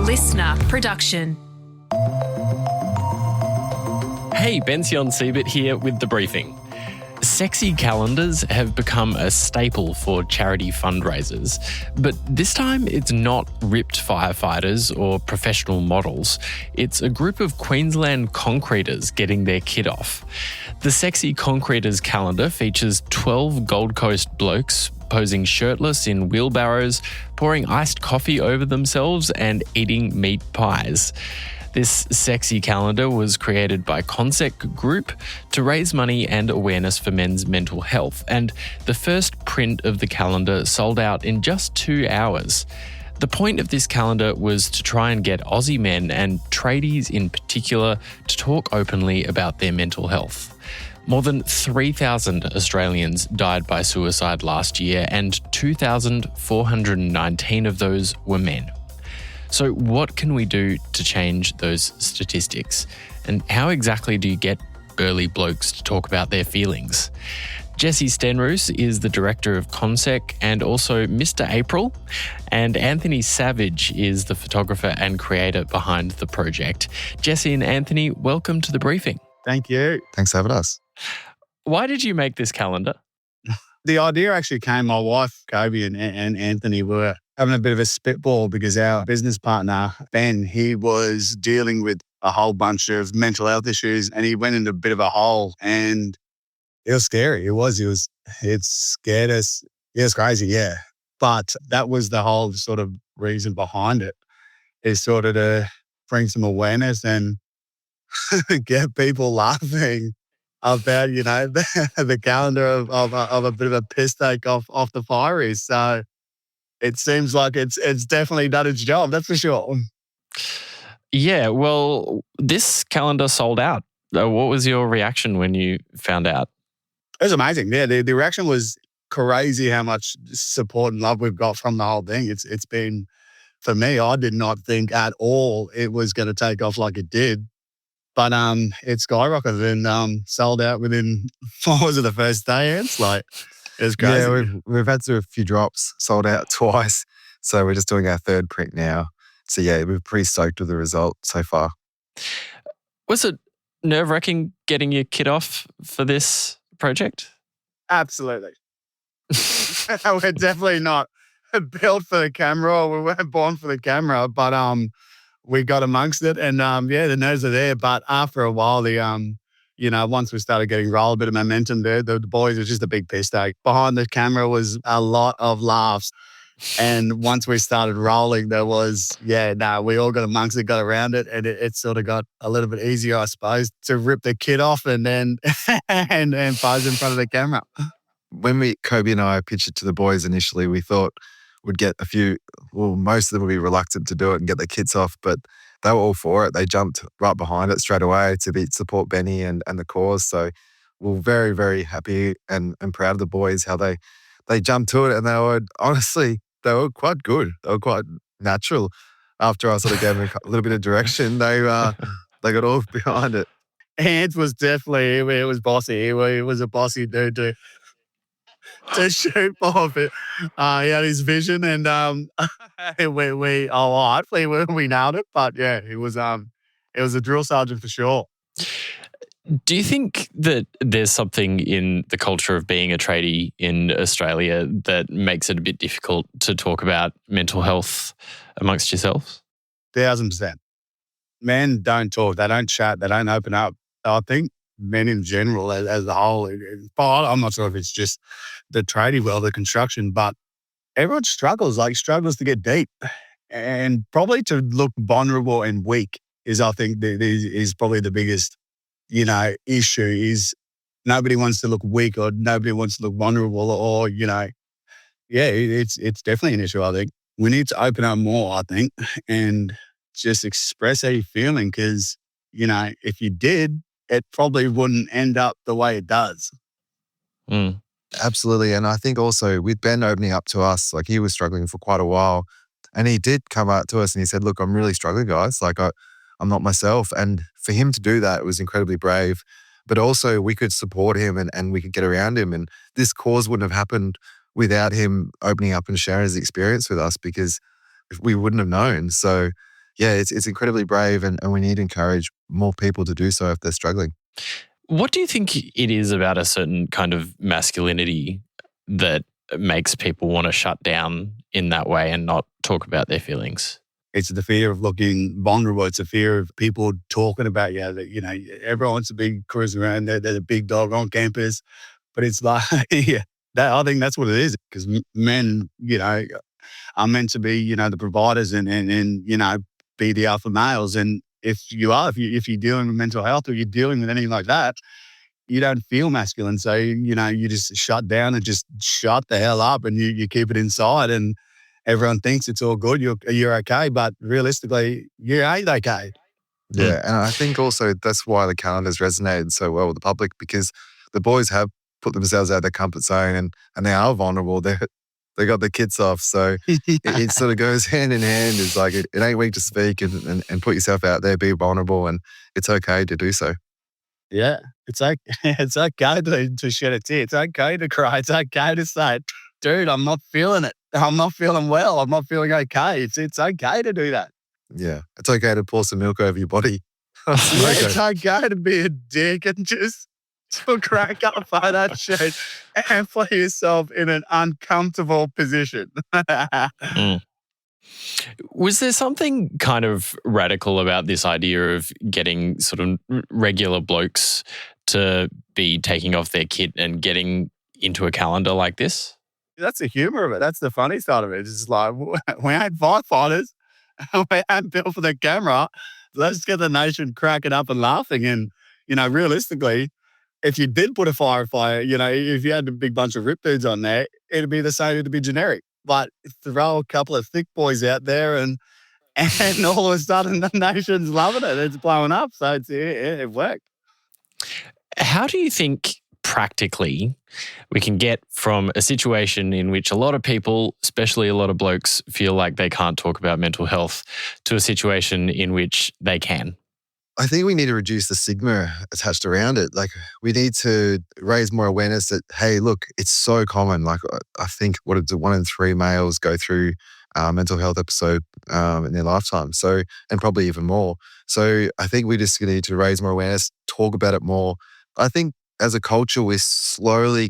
listener production. Hey, Bension Siebert here with the briefing. Sexy calendars have become a staple for charity fundraisers, but this time it's not ripped firefighters or professional models. It's a group of Queensland concreters getting their kit off. The Sexy Concreters calendar features 12 Gold Coast blokes posing shirtless in wheelbarrows, pouring iced coffee over themselves and eating meat pies. This sexy calendar was created by Conseq Group to raise money and awareness for men's mental health, and the first print of the calendar sold out in just 2 hours. The point of this calendar was to try and get Aussie men, and tradies in particular, to talk openly about their mental health. More than 3,000 Australians died by suicide last year, and 2,419 of those were men. So what can we do to change those statistics? And how exactly do you get burly blokes to talk about their feelings? Jesse Stenroos is the director of Conseq and also Mr. April, and Anthony Savage is the photographer and creator behind the project. Jesse and Anthony, welcome to the briefing. Thank you. Thanks for having us. Why did you make this calendar? The idea actually came, my wife, Kobe, and Anthony were having a bit of a spitball because our business partner, Ben, he was dealing with a whole bunch of mental health issues and he went into a bit of a hole and it was scary. It scared us. It was crazy, yeah. But that was the whole sort of reason behind it, is sort of to bring some awareness and get people laughing about, the calendar of a bit of a piss take off the fireys. So it seems like it's definitely done its job, that's for sure. Yeah, well, this calendar sold out. What was your reaction when you found out? It was amazing. Yeah, the reaction was crazy how much support and love we've got from the whole thing. It's been, for me, I did not think at all it was going to take off like it did. But it skyrocketed and sold out within, what was it, the first day? It's like, it's crazy. Yeah, we've had to a few drops, sold out twice. So we're just doing our third print now. So yeah, we're pretty stoked with the result so far. Was it nerve-wracking getting your kit off for this project? Absolutely. We're definitely not built for the camera. We weren't born for the camera, but we got amongst it and the nerves are there. But after a while, once we started getting roll, a bit of momentum there, the boys was just a big piss take. Behind the camera was a lot of laughs. And once we started rolling, there was, we all got amongst it, got around it, and it sort of got a little bit easier, I suppose, to rip the kid off and then and pose in front of the camera. When Kobe and I pitched it to the boys initially, we thought we'd get most of them would be reluctant to do it and get their kits off, but they were all for it. They jumped right behind it straight away to support Benny and the cause. So we're very, very happy and proud of the boys, how they jumped to it, and they were quite good. They were quite natural. After I sort of gave them a little bit of direction, they got all behind it. Ant was definitely, it was bossy. He was a bossy dude to shoot for. But, he had his vision and hopefully we nailed it. But yeah, it was a drill sergeant for sure. Do you think that there's something in the culture of being a tradie in Australia that makes it a bit difficult to talk about mental health amongst yourselves? 1,000%. Men don't talk. They don't chat. They don't open up. I think men in general as a whole, I'm not sure if it's just the tradie world, the construction, but everyone struggles to get deep and probably to look vulnerable and weak is, I think, is probably the biggest issue is nobody wants to look weak or nobody wants to look vulnerable or, it's definitely an issue, I think. We need to open up more, I think, and just express how you're feeling because, if you did, it probably wouldn't end up the way it does. Mm. Absolutely. And I think also with Ben opening up to us, like he was struggling for quite a while and he did come out to us and he said, look, I'm really struggling, guys. Like I'm not myself. And for him to do that, it was incredibly brave. But also we could support him and we could get around him. And this cause wouldn't have happened without him opening up and sharing his experience with us because we wouldn't have known. So yeah, it's incredibly brave, and we need to encourage more people to do so if they're struggling. What do you think it is about a certain kind of masculinity that makes people want to shut down in that way and not talk about their feelings? It's the fear of looking vulnerable. It's a fear of people talking about you. That, everyone wants to be cruising around. They're the big dog on campus. But it's like, yeah, I think that's what it is. Because men, are meant to be, the providers and be the alpha males. And if you're dealing with mental health or you're dealing with anything like that, you don't feel masculine. So, you just shut down and just shut the hell up and you keep it inside and everyone thinks it's all good. You're okay. But realistically, you ain't okay. Yeah. And I think also that's why the calendars resonated so well with the public, because the boys have put themselves out of their comfort zone and they are vulnerable. They got their kits off. So it sort of goes hand in hand. It's like, it ain't weak to speak and put yourself out there, be vulnerable, and it's okay to do so. Yeah, it's okay. It's okay to shed a tear. It's okay to cry. It's okay to say, dude, I'm not feeling it. I'm not feeling well. I'm not feeling okay. It's okay to do that. Yeah. It's okay to pour some milk over your body. It's okay to be a dick and just crack up by that shit and put yourself in an uncomfortable position. Was there something kind of radical about this idea of getting sort of regular blokes to be taking off their kit and getting into a calendar like this? That's the humor of it. That's the funny side of it. It's like, we ain't firefighters. We ain't built for the camera. Let's get the nation cracking up and laughing. And, realistically, if you did put a firefighter, if you had a big bunch of rip dudes on there, it'd be the same. It'd be generic. But throw a couple of thick boys out there and all of a sudden the nation's loving it. It's blowing up. So it worked. How do you think practically we can get from a situation in which a lot of people, especially a lot of blokes, feel like they can't talk about mental health to a situation in which they can? I think we need to reduce the stigma attached around it. Like, we need to raise more awareness that, hey, look, it's so common. Like, I think 1 in 3 males go through a mental health episode in their lifetime. So, and probably even more. So I think we just need to raise more awareness, talk about it more. I think as a culture, we're slowly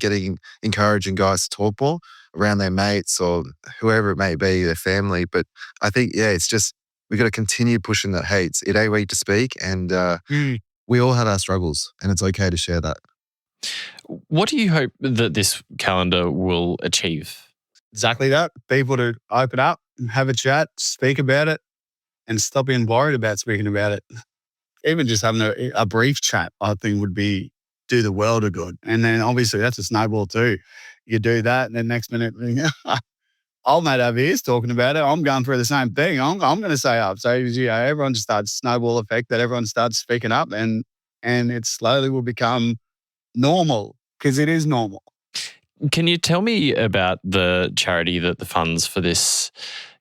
encouraging guys to talk more around their mates or whoever it may be, their family. But I think, it's just, we got to continue pushing that. Hey, it ain't weak to speak, and we all had our struggles, and it's okay to share that. What do you hope that this calendar will achieve? Exactly that. People to open up, have a chat, speak about it, and stop being worried about speaking about it. Even just having a brief chat, I think, would do the world of good. And then obviously that's a snowball too. You do that, and then next minute, old mate over here is talking about it. I'm going through the same thing. I'm going to say up. So, everyone just starts snowball effect that everyone starts speaking up and it slowly will become normal, because it is normal. Can you tell me about the charity that the funds for this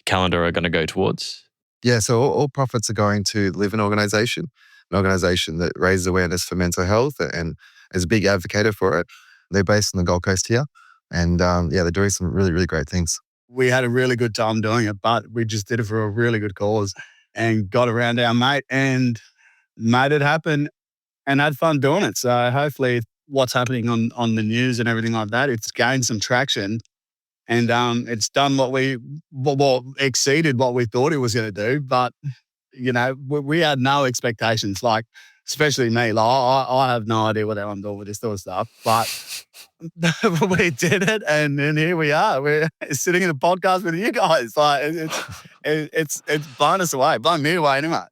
calendar are going to go towards? Yeah, so all profits are going to Live, an organisation that raises awareness for mental health and is a big advocate for it. They're based on the Gold Coast here. And they're doing some really, really great things. We had a really good time doing it, but we just did it for a really good cause and got around our mate and made it happen and had fun doing it. So hopefully what's happening on the news and everything like that, it's gained some traction and it's done exceeded what we thought it was going to do. But, we had no expectations, like, especially me. Like, I have no idea what I'm doing with this sort of stuff, but we did it, and here we are. We're sitting in a podcast with you guys. Like, it's blown us away, blown me away anyway.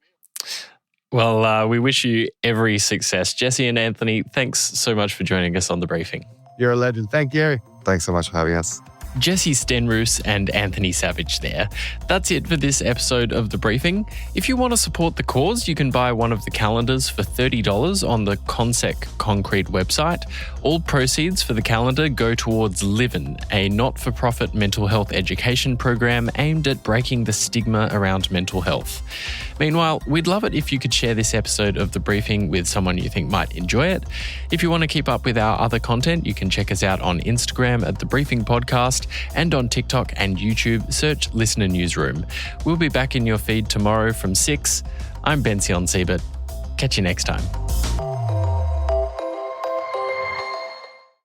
Well, we wish you every success. Jesse and Anthony, thanks so much for joining us on The Briefing. You're a legend. Thank you. Thanks so much for having us. Jesse Stenroos and Anthony Savage there. That's it for this episode of The Briefing. If you want to support the cause, you can buy one of the calendars for $30 on the Conseq Concrete website, All proceeds for the calendar go towards Livin, a not-for-profit mental health education program aimed at breaking the stigma around mental health. Meanwhile, we'd love it if you could share this episode of The Briefing with someone you think might enjoy it. If you want to keep up with our other content, you can check us out on Instagram at The Briefing Podcast and on TikTok and YouTube, search Listener Newsroom. We'll be back in your feed tomorrow from 6. I'm Bension Siebert. Catch you next time.